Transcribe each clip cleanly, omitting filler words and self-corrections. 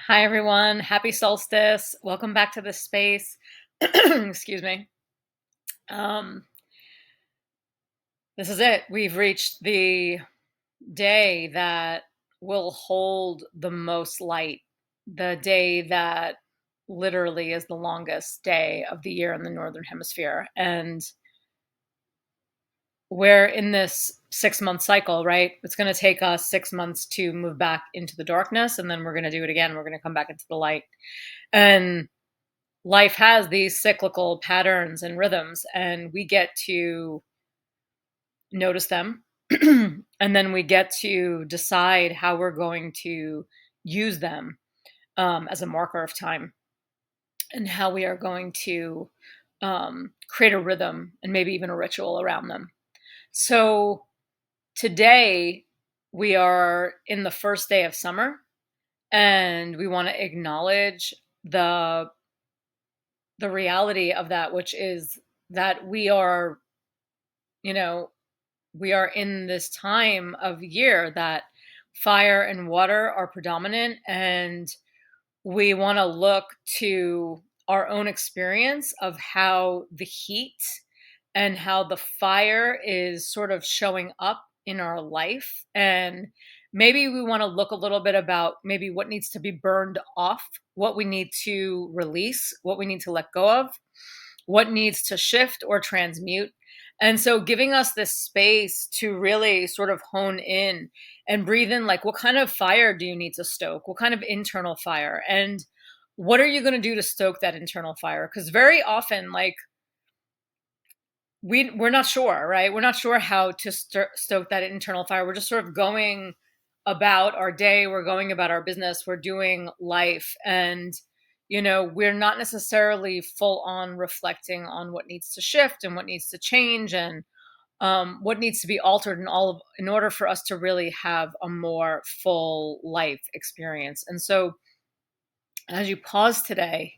Hi, everyone. Happy solstice. Welcome back to this space. Excuse me. Um, this is it. We've reached the day that will hold the most light, the day that literally is the longest day of the year in the Northern Hemisphere. And we're in this 6 month cycle, right? It's going to take us 6 months to move back into the darkness, and then we're going to do it again. We're going to come back into the light. And life has these cyclical patterns and rhythms, and we get to notice them. And then we get to decide how we're going to use them as a marker of time, and how we are going to create a rhythm and maybe even a ritual around them. So today we are in the first day of summer, and we want to acknowledge the reality of that, which is that you know, we are in this time of year that fire and water are predominant, and we want to look to our own experience of how the heat and how the fire is sort of showing up in our life. And maybe we want to look a little bit about maybe what needs to be burned off, what we need to release, what we need to let go of, what needs to shift or transmute. And so giving us this space to really sort of hone in and breathe in, like, what kind of fire do you need to stoke? What kind of internal fire? And what are you going to do to stoke that internal fire? Because very often, like, we're not sure, right? We're not sure how to stoke that internal fire. We're just sort of going about our day, we're going about our business, we're doing life, and we're not necessarily full on reflecting on what needs to shift and what needs to change, and what needs to be altered in order for us to really have a more full life experience. And so as you pause today,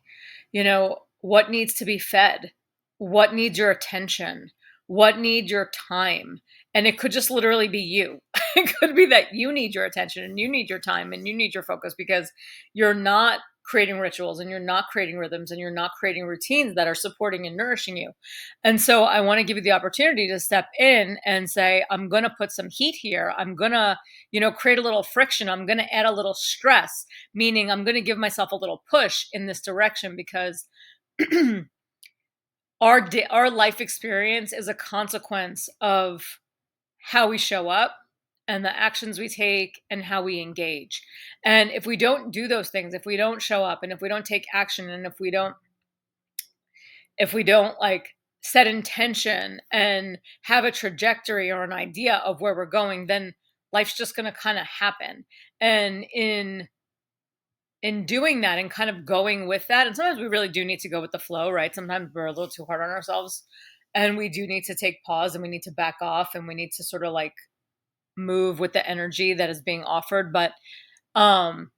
what needs to be fed? What needs your attention? What needs your time? And it could just literally be you. It could be that you need your attention and you need your time and you need your focus because you're not creating rituals and you're not creating rhythms and you're not creating routines that are supporting and nourishing you. And so I want to give you the opportunity to step in and say, I'm going to put some heat here. I'm going to, create a little friction. I'm going to add a little stress, meaning I'm going to give myself a little push in this direction because our life experience is a consequence of how we show up and the actions we take and how we engage. And if we don't do those things, if we don't show up and if we don't take action and if we don't like set intention and have a trajectory or an idea of where we're going, then life's just going to kind of happen. And in doing that and kind of going with that, and sometimes we really do need to go with the flow, right? Sometimes we're a little too hard on ourselves, and we do need to take pause and we need to back off and we need to sort of like move with the energy that is being offered. But um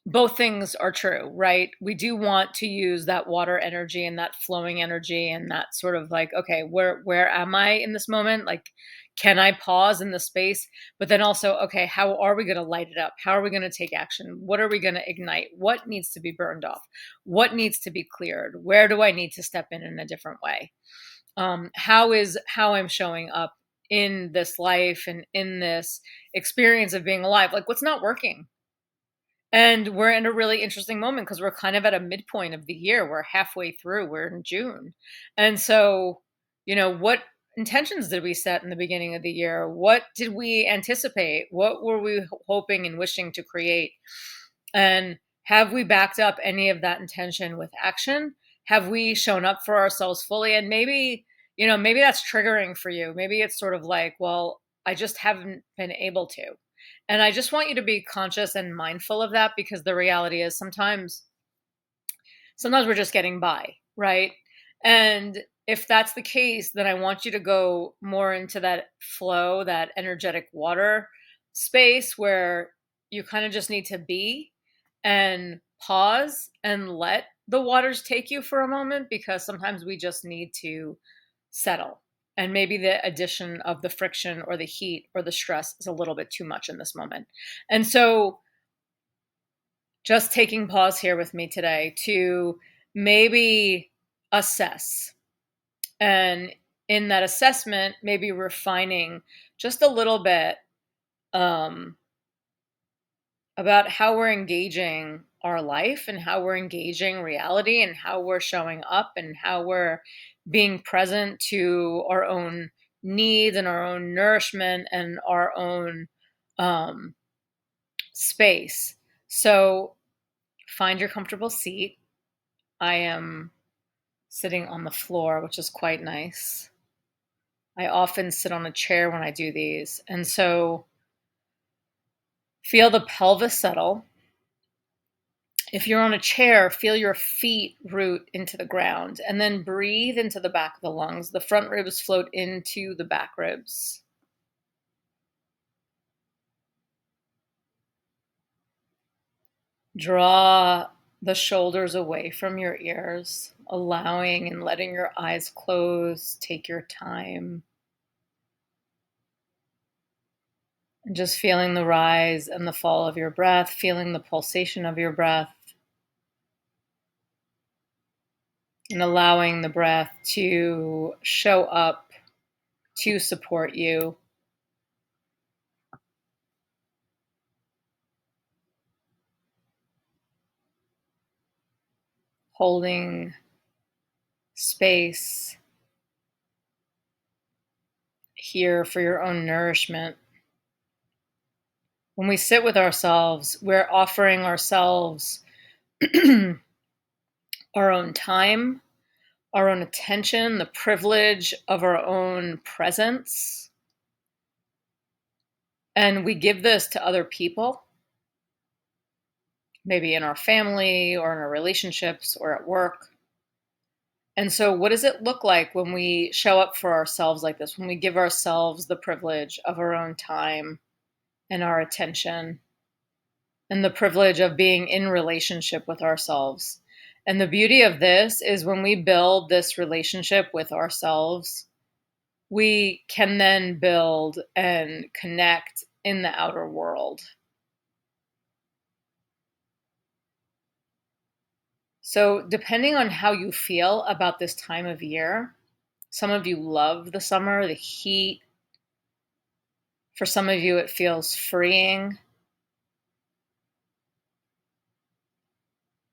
both things are true, right? We do want to use that water energy and that flowing energy and that sort of like, okay, where am I in this moment? Like, can I pause in the space? But then also, okay, how are we going to light it up? How are we going to take action? What are we going to ignite? What needs to be burned off? What needs to be cleared? Where do I need to step in a different way? How I'm showing up in this life and in this experience of being alive? Like, what's not working? And we're in a really interesting moment because we're kind of at a midpoint of the year. We're halfway through, we're in June. And so, what intentions did we set in the beginning of the year? What did we anticipate? What were we hoping and wishing to create? And have we backed up any of that intention with action? Have we shown up for ourselves fully? And maybe that's triggering for you. Maybe it's sort of like, well, I just haven't been able to. And I just want you to be conscious and mindful of that because the reality is sometimes we're just getting by, right? And if that's the case, then I want you to go more into that flow, that energetic water space where you kind of just need to be and pause and let the waters take you for a moment because sometimes we just need to settle. And maybe the addition of the friction or the heat or the stress is a little bit too much in this moment. And so just taking pause here with me today to maybe assess. And in that assessment, maybe refining just a little bit um, about how we're engaging our life and how we're engaging reality and how we're showing up and how we're being present to our own needs and our own nourishment and our own um, space. So find your comfortable seat. I am sitting on the floor, which is quite nice. I often sit on a chair when I do these. And so feel the pelvis settle. If you're on a chair, feel your feet root into the ground and then breathe into the back of the lungs. The front ribs float into the back ribs. Draw the shoulders away from your ears, allowing and letting your eyes close. Take your time. And just feeling the rise and the fall of your breath, feeling the pulsation of your breath, and allowing the breath to show up to support you. Holding space here for your own nourishment. When we sit with ourselves, we're offering ourselves our own time, our own attention, the privilege of our own presence. And we give this to other people, maybe in our family or in our relationships or at work. And so, what does it look like when we show up for ourselves like this, when we give ourselves the privilege of our own time and our attention and the privilege of being in relationship with ourselves? And the beauty of this is when we build this relationship with ourselves, we can then build and connect in the outer world. So, depending on how you feel about this time of year, some of you love the summer, the heat. For some of you, it feels freeing.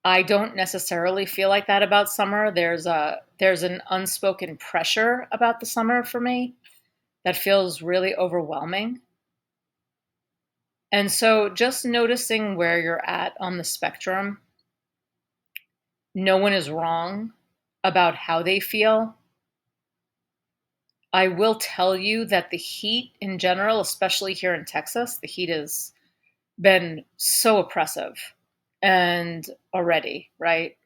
I don't necessarily feel like that about summer. There's an unspoken pressure about the summer for me that feels really overwhelming. And so just noticing where you're at on the spectrum. No one is wrong about how they feel. I will tell you that the heat in general, especially here in Texas, the heat has been so oppressive and already, right?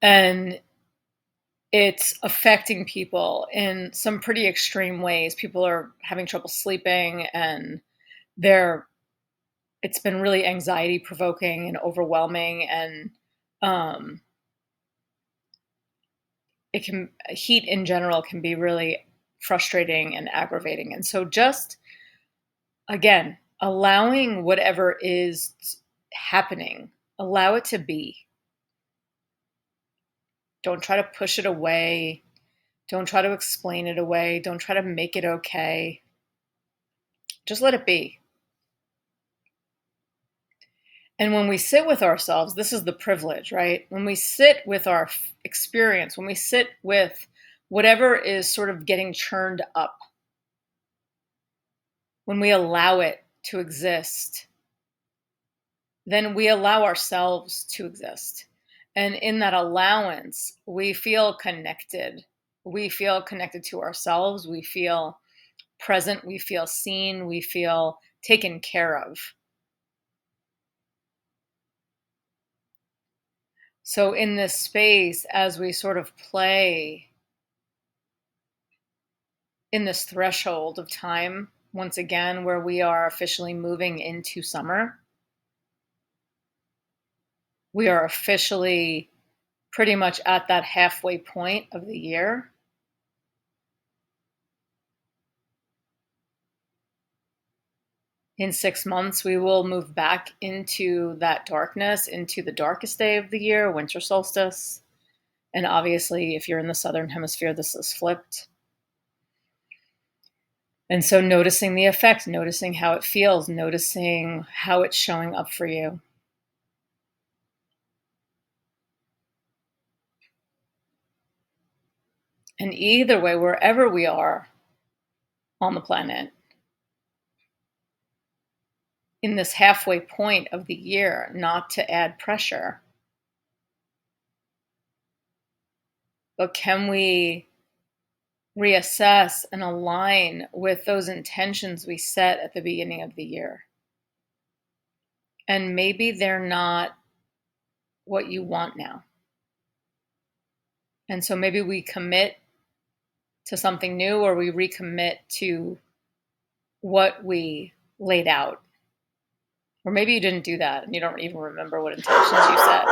And it's affecting people in some pretty extreme ways. People are having trouble sleeping and they're it's been really anxiety provoking and overwhelming, and um it can heat in general can be really frustrating and aggravating. And so just again, allowing whatever is happening, allow it to be. Don't try to push it away. Don't try to explain it away. Don't try to make it okay. Just let it be. And when we sit with ourselves, this is the privilege, right? When we sit with our experience, when we sit with whatever is sort of getting churned up, when we allow it to exist, then we allow ourselves to exist. And in that allowance, we feel connected. We feel connected to ourselves. We feel present. We feel seen. We feel taken care of. So, in this space, as we sort of play in this threshold of time, once again, where we are officially moving into summer, we are officially pretty much at that halfway point of the year. in 6 months, we will move back into that darkness, into the darkest day of the year, winter solstice. And obviously, if you're in the southern hemisphere, this is flipped. And so noticing the effect, noticing how it feels, noticing how it's showing up for you. And either way, wherever we are on the planet, in this halfway point of the year, not to add pressure, but can we reassess and align with those intentions we set at the beginning of the year? And maybe they're not what you want now. And so maybe we commit to something new, or we recommit to what we laid out. Or maybe you didn't do that and you don't even remember what intentions you set.